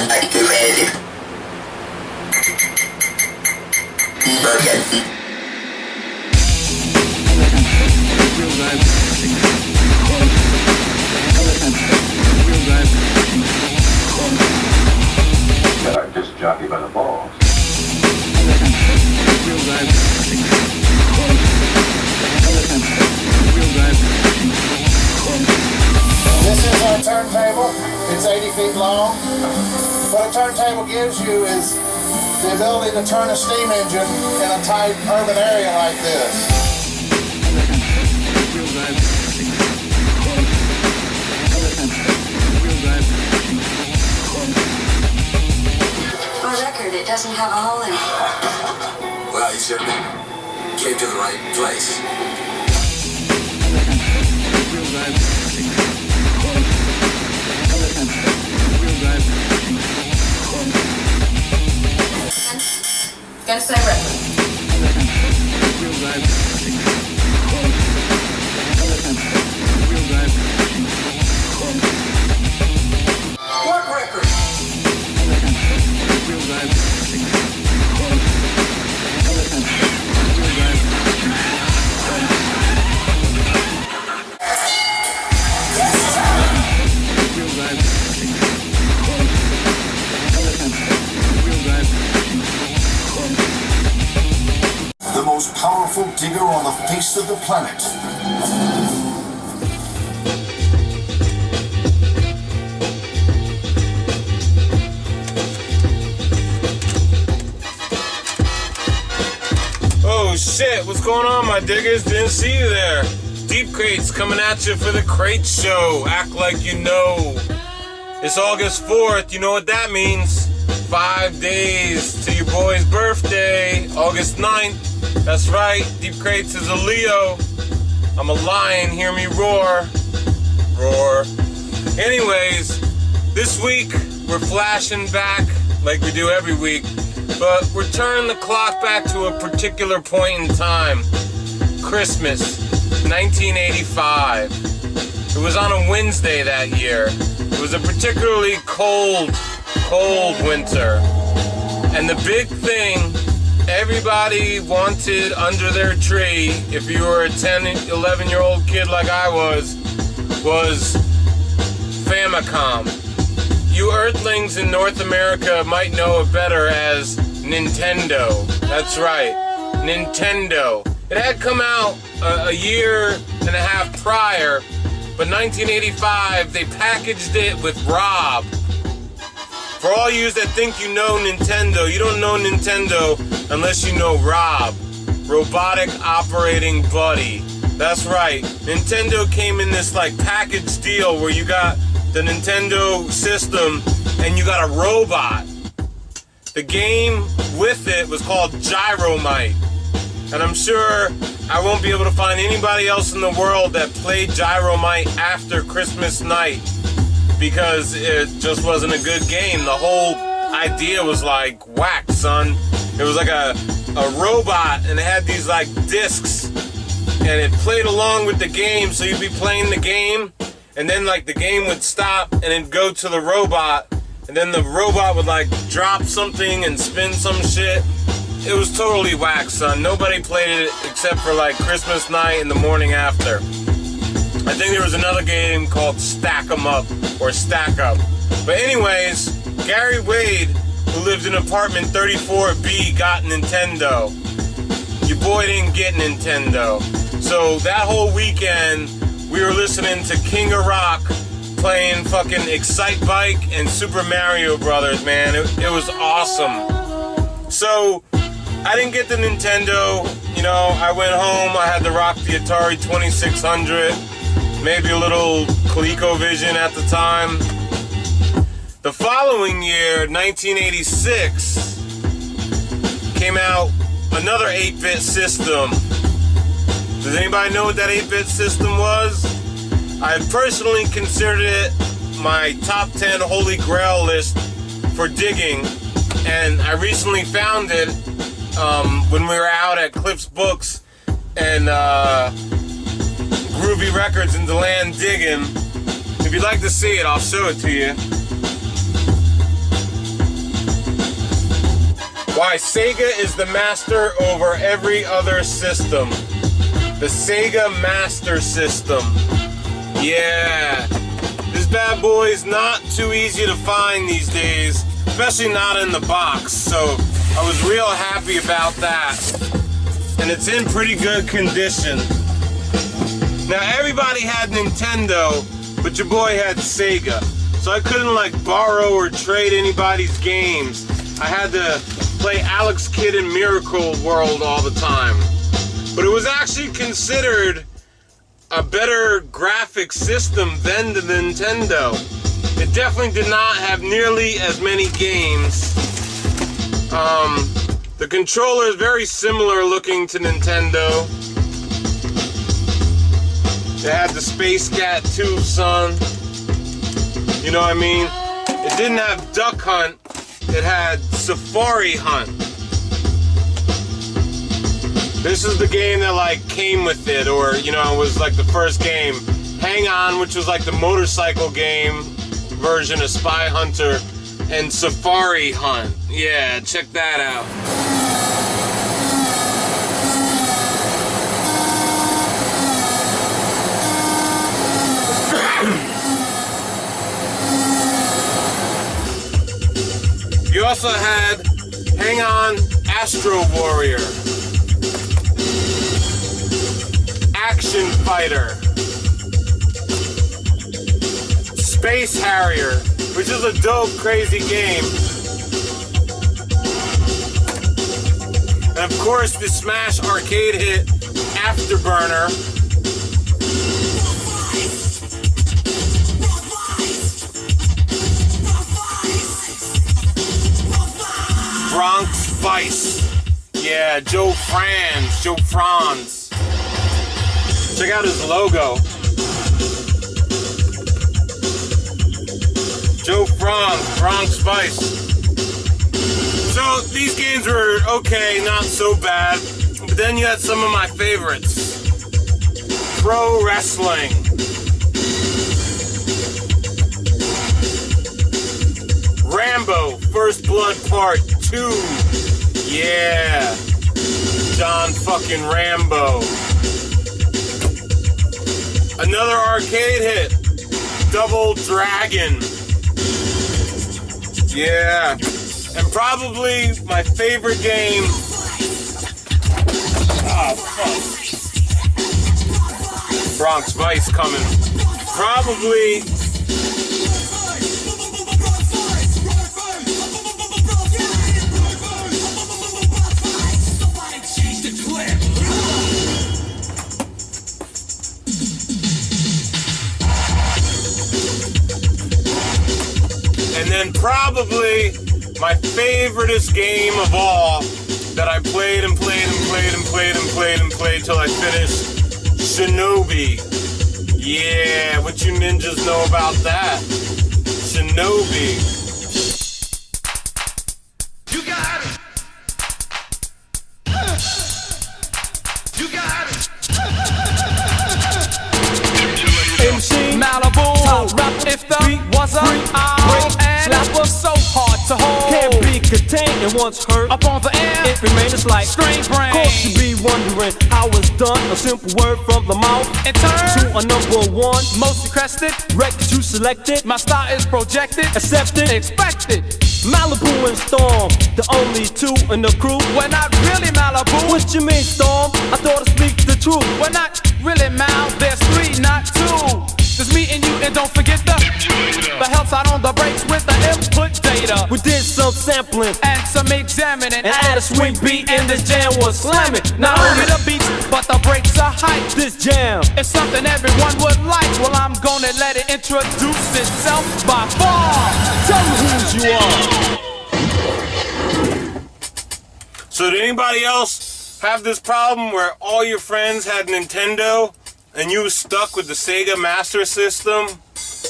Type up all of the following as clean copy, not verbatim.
Activated. Emergency. That I just jockey by the balls. This is our turntable. It's 80 feet long. What a turntable gives you is the ability to turn a steam engine in a tight urban area like this. For the record, it doesn't have a hole in it. Well, you certainly came to the right place. Gonna say record. What record? The most powerful digger on the face of the planet. Oh shit, what's going on, my diggers? Didn't see you there. Deepcrates coming at you for the Crate Show. Act like you know. It's August 4th, you know what that means. 5 days to your boy's birthday, August 9th. That's right, Deepcrates is a Leo. I'm a lion, hear me roar. Roar. Anyways, this week we're flashing back like we do every week, but we're turning the clock back to a particular point in time. Christmas, 1985. It was on a Wednesday that year. It was a particularly cold winter. And the big thing everybody wanted under their tree, if you were a 10, 11-year-old kid like I was Famicom. You Earthlings in North America might know it better as Nintendo. That's right, Nintendo. It had come out a year and a half prior, but 1985, they packaged it with Rob. For all you that think you know Nintendo, you don't know Nintendo unless you know Rob. Robotic Operating Buddy. That's right. Nintendo came in this like package deal where you got the Nintendo system and you got a robot. The game with it was called Gyromite. And I'm sure I won't be able to find anybody else in the world that played Gyromite after Christmas night, because it just wasn't a good game. The whole idea was like whack, son. It was like a robot, and it had these like discs, and it played along with the game. So you'd be playing the game, and then like the game would stop, and it'd go to the robot, and then the robot would like drop something and spin some shit. It was totally whack, son. Nobody played it except for like Christmas night and the morning after. I think there was another game called Stack 'em Up or Stack Up. But anyways, Gary Wade, who lived in apartment 34B, got Nintendo. Your boy didn't get Nintendo. So that whole weekend, we were listening to King of Rock, playing fucking Excite Bike and Super Mario Brothers, man. It was awesome. So I didn't get the Nintendo. You know, I went home, I had to rock the Atari 2600. Maybe a little ColecoVision at the time. The following year, 1986, came out another 8-bit system. Does anybody know what that 8-bit system was? I personally considered it my top 10 holy grail list for digging, and I recently found it when we were out at Cliff's Books and Groovy records into land digging. If you'd like to see it, I'll show it to you. Why Sega is the master over every other system. The Sega Master System. Yeah. This bad boy is not too easy to find these days, especially not in the box, so I was real happy about that. And it's in pretty good condition. Now everybody had Nintendo, but your boy had Sega. So I couldn't like borrow or trade anybody's games. I had to play Alex Kidd in Miracle World all the time. But it was actually considered a better graphic system than the Nintendo. It definitely did not have nearly as many games. The controller is very similar looking to Nintendo. It had the Space Cat 2, son. You know what I mean? It didn't have Duck Hunt. It had Safari Hunt. This is the game that like came with it, or you know, it was like the first game. Hang On, which was like the motorcycle game version of Spy Hunter, and Safari Hunt. Yeah, check that out. You also had Hang On, Astro Warrior, Action Fighter, Space Harrier, which is a dope, crazy game. And of course, the Smash arcade hit, Afterburner. Bronx Vice. Yeah, Joe Franz. Check out his logo. Joe Franz, Bronx Vice. So these games were okay, not so bad. But then you had some of my favorites. Pro Wrestling. Rambo, First Blood Part 2. Yeah. John fucking Rambo. Another arcade hit. Double Dragon. Yeah. And probably my favorite game. Oh, fuck. Bronx Vice coming. Probably. And then probably my favoriteest game of all that I played and played and played and played and played and played till I finished, Shinobi. Yeah, what you ninjas know about that? Shinobi. You got it. You got it. MC Malibu, top rap if the beat was up, and slapper so hard to hold, can't be contained and once heard up on the air, it remains like screen brain. Course you be wondering how it's done, a simple word from the mouth and turn to a number one, most requested record you selected. My style is projected, accepted, expected. Malibu and Storm, the only two in the crew. We're not really Malibu. What you mean, Storm? I thought I speak the truth. We're not really Mal, there's three, not two. There's me and you, and don't forget the help side on the breaks with the input data. We did some sampling and some examining, and add a sweet beat, and this jam was slamming. Not only the beats, but the breaks are hype. This jam is something everyone would like. Well, I'm gonna let it introduce itself by far. Tell me who you are. So did anybody else have this problem where all your friends had Nintendo and you was stuck with the Sega Master System?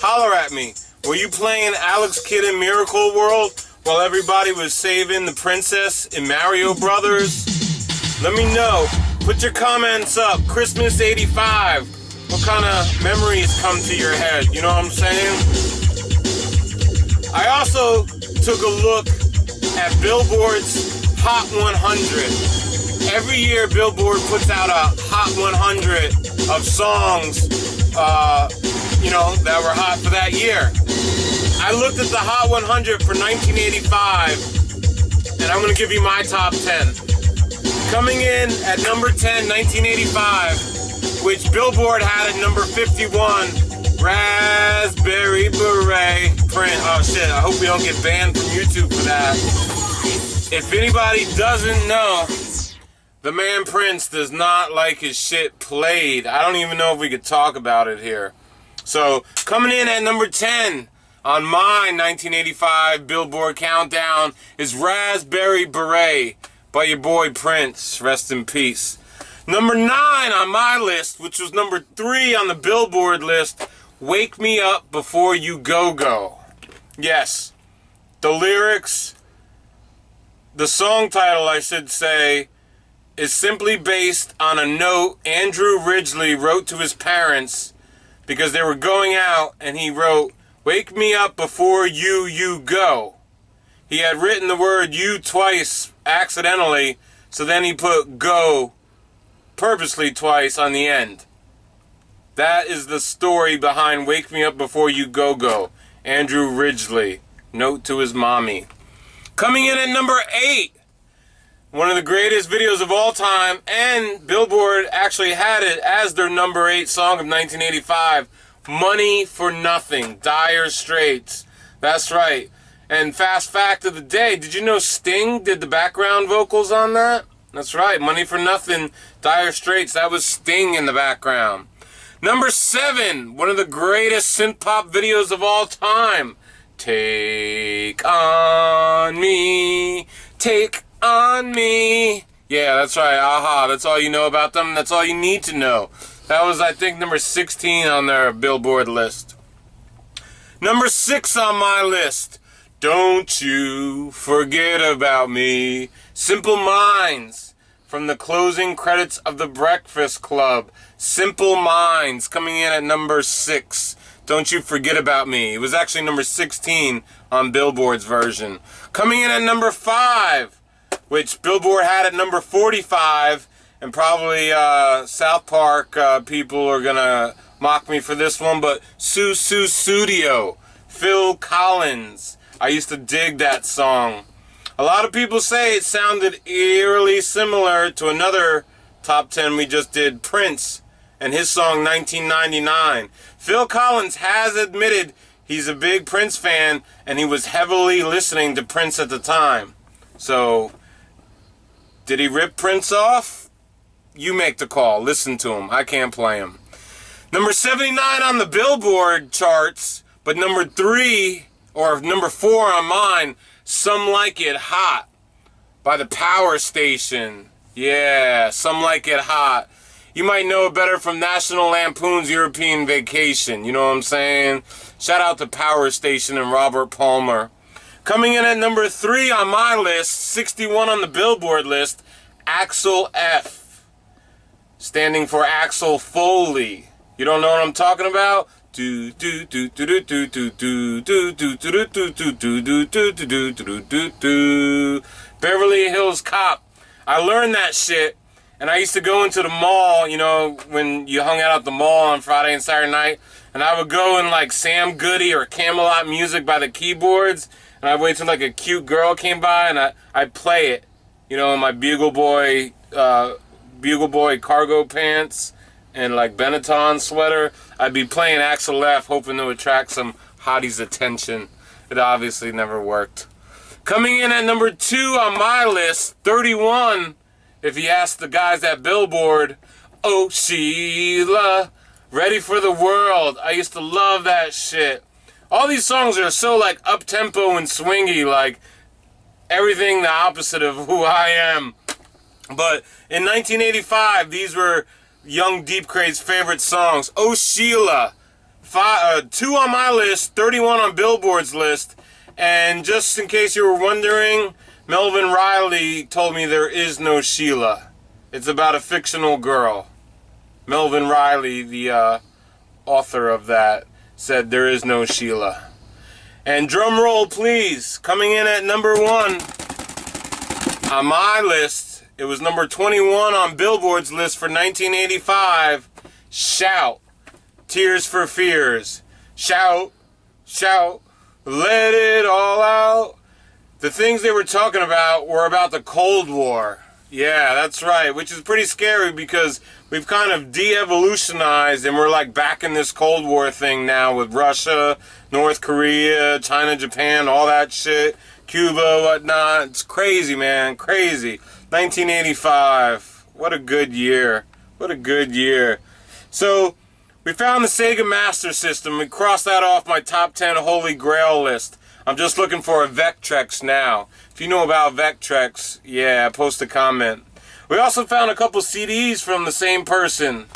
Holler at me. Were you playing Alex Kidd in Miracle World while everybody was saving the princess in Mario Brothers? Let me know. Put your comments up. Christmas 85. what kind of memories come to your head? You know what I'm saying? I also took a look at Billboard's Hot 100. Every year, Billboard puts out a Hot 100 of songs, that were hot for that year. I looked at the Hot 100 for 1985, and I'm going to give you my top 10. Coming in at number 10, 1985, which Billboard had at number 51, Raspberry Beret, Prince. Oh shit, I hope we don't get banned from YouTube for that. If anybody doesn't know, the man Prince does not like his shit played. I don't even know if we could talk about it here. So, coming in at number 10 on my 1985 Billboard Countdown is Raspberry Beret by your boy Prince. Rest in peace. Number 9 on my list, which was number 3 on the Billboard list, Wake Me Up Before You Go Go. Yes, the lyrics, the song title, I should say, is simply based on a note Andrew Ridgeley wrote to his parents because they were going out, and he wrote, "Wake me up before you go." He had written the word "you" twice accidentally, so then he put "go" purposely twice on the end. That is the story behind Wake Me Up Before You Go Go. Andrew Ridgeley. Note to his mommy. Coming in at number 8. One of the greatest videos of all time, and Billboard actually had it as their number 8 song of 1985. Money for Nothing. Dire Straits. That's right. And fast fact of the day, did you know Sting did the background vocals on that? That's right. Money for Nothing. Dire Straits. That was Sting in the background. Number 7, one of the greatest synth-pop videos of all time. Take on me, take on me. Yeah, that's right, Aha. That's all you know about them. That's all you need to know. That was, I think, number 16 on their Billboard list. Number 6 on my list. Don't you forget about me. Simple Minds. From the closing credits of The Breakfast Club. Simple Minds coming in at number 6. Don't You Forget About Me. It was actually number 16 on Billboard's version. Coming in at number 5, which Billboard had at number 45, and probably South Park people are going to mock me for this one, but Su Studio, Phil Collins. I used to dig that song. A lot of people say it sounded eerily similar to another top 10 we just did, Prince, and his song 1999. Phil Collins has admitted he's a big Prince fan, and he was heavily listening to Prince at the time. So, did he rip Prince off? You make the call. Listen to him. I can't play him. Number 79 on the Billboard charts, but number 3, or number 4 on mine, Some Like It Hot by the Power Station. Yeah, Some Like It Hot. You might know it better from National Lampoon's European Vacation. You know what I'm saying? Shout out to Power Station and Robert Palmer. Coming in at number 3 on my list, 61 on the Billboard list, Axel F. Standing for Axel Foley. You don't know what I'm talking about? Beverly Hills Cop. I learned that shit, and I used to go into the mall, when you hung out at the mall on Friday and Saturday night, and I would go in like Sam Goody or Camelot Music by the keyboards, and I'd wait till like a cute girl came by, and I'd play it, in my Bugle Boy cargo pants and like Benetton sweater. I'd be playing Axel F, hoping to attract some hottie's attention. It obviously never worked. Coming in at number 2 on my list, 31, if you ask the guys at Billboard, Oh Sheila, Ready for the World. I used to love that shit. All these songs are so like up-tempo and swingy, like everything the opposite of who I am. But in 1985, these were young Deepcrates' favorite songs. Oh Sheila, 2 on my list, 31 on Billboard's list. And just in case you were wondering, Melvin Riley told me there is no Sheila. It's about a fictional girl. Melvin Riley, the author of that, said there is no Sheila. And drum roll, please. Coming in at number 1 on my list. It was number 21 on Billboard's list for 1985. Shout. Tears for Fears. Shout. Shout. Let it all out. The things they were talking about were about the Cold War. Yeah, that's right, which is pretty scary because we've kind of de-evolutionized and we're like back in this Cold War thing now with Russia, North Korea, China, Japan, all that shit, Cuba, whatnot. It's crazy, man, crazy. 1985, what a good year. What a good year. So, we found the Sega Master System. We crossed that off my top 10 Holy Grail list. I'm just looking for a Vectrex now. If you know about Vectrex, yeah, post a comment. We also found a couple CDs from the same person.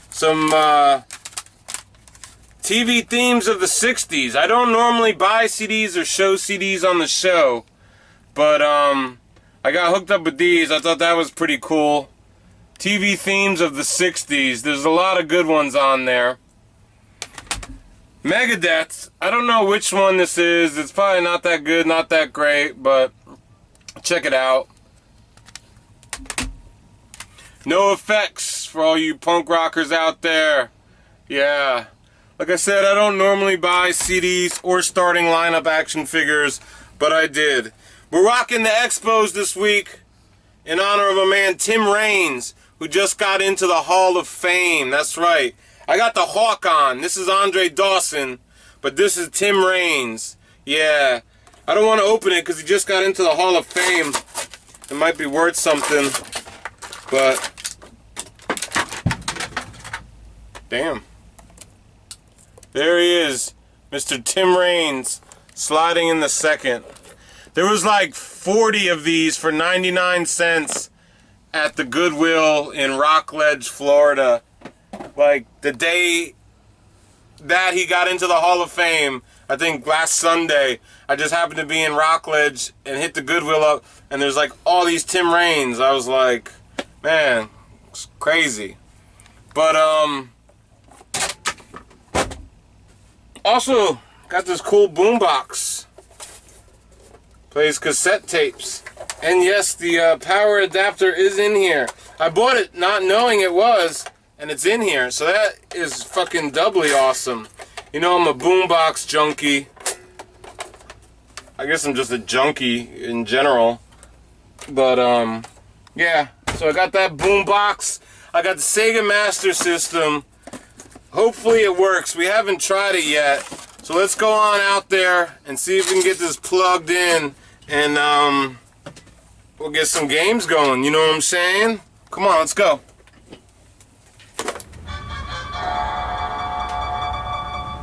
Some TV themes of the 60s. I don't normally buy CDs or show CDs on the show, but I got hooked up with these. I thought that was pretty cool. TV themes of the 60s. There's a lot of good ones on there. Megadeth, I don't know which one this is. It's probably not that good, not that great, but check it out. No Effects for all you punk rockers out there. Yeah. Like I said, I don't normally buy CDs or starting lineup action figures, but I did. We're rocking the Expos this week in honor of a man, Tim Raines, who just got into the Hall of Fame. That's right. I got the Hawk on. This is Andre Dawson, but this is Tim Raines. Yeah. I don't want to open it because he just got into the Hall of Fame. It might be worth something, but damn. There he is, Mr. Tim Raines, sliding in the second. There was like 40 of these for 99 cents at the Goodwill in Rockledge, Florida. Like the day that he got into the Hall of Fame, I think last Sunday, I just happened to be in Rockledge and hit the Goodwill up, and there's like all these Tim Raines. I was like, man, it's crazy. But also got this cool boombox. Plays cassette tapes. And yes, the power adapter is in here. I bought it not knowing it was, and it's in here. So that is fucking doubly awesome. You know, I'm a boombox junkie. I guess I'm just a junkie in general. But, yeah. So I got that boombox. I got the Sega Master System. Hopefully it works. We haven't tried it yet. So let's go on out there and see if we can get this plugged in. And, we'll get some games going. You know what I'm saying? Come on, let's go.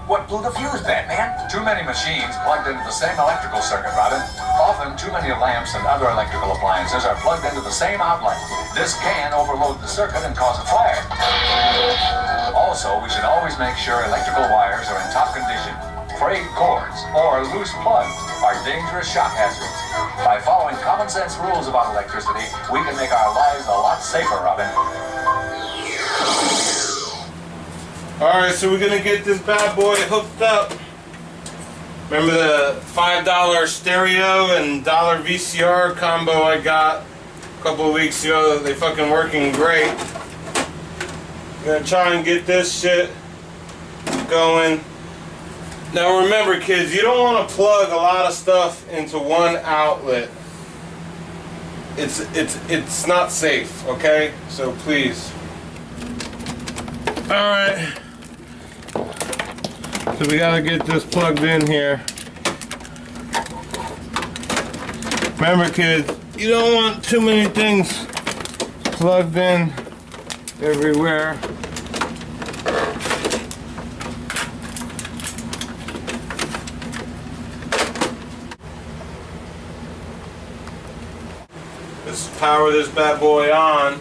What blew the fuse, Batman? Too many machines plugged into the same electrical circuit, Robin. Often, too many lamps and other electrical appliances are plugged into the same outlet. This can overload the circuit and cause a fire. Also, we should always make sure electrical wires are in top condition. Frayed cords or loose plugs are dangerous shock hazards. By following common sense rules about electricity, we can make our lives a lot safer, Robin. Alright, so we're gonna get this bad boy hooked up. Remember the $5 stereo and $1 VCR combo I got a couple of weeks ago? They fucking working great. I'm gonna try and get this shit going. Now remember, kids, you don't want to plug a lot of stuff into one outlet. It's not safe, okay? So please. Alright. So we gotta get this plugged in here. Remember, kids, you don't want too many things plugged in everywhere. Let's power this bad boy on.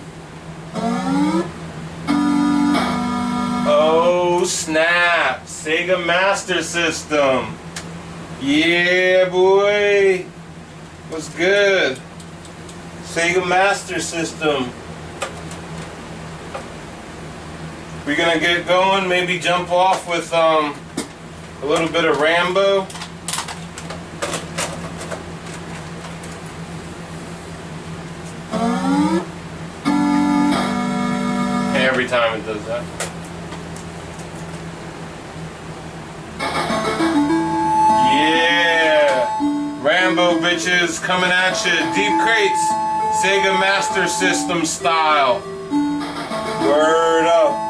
Oh snap! Sega Master System. Yeah, boy. What's good? Sega Master System. We're gonna get going, maybe jump off with a little bit of Rambo. Every time it does that. Yeah! Rambo bitches coming at you. Deepcrates, Sega Master System style. Word up.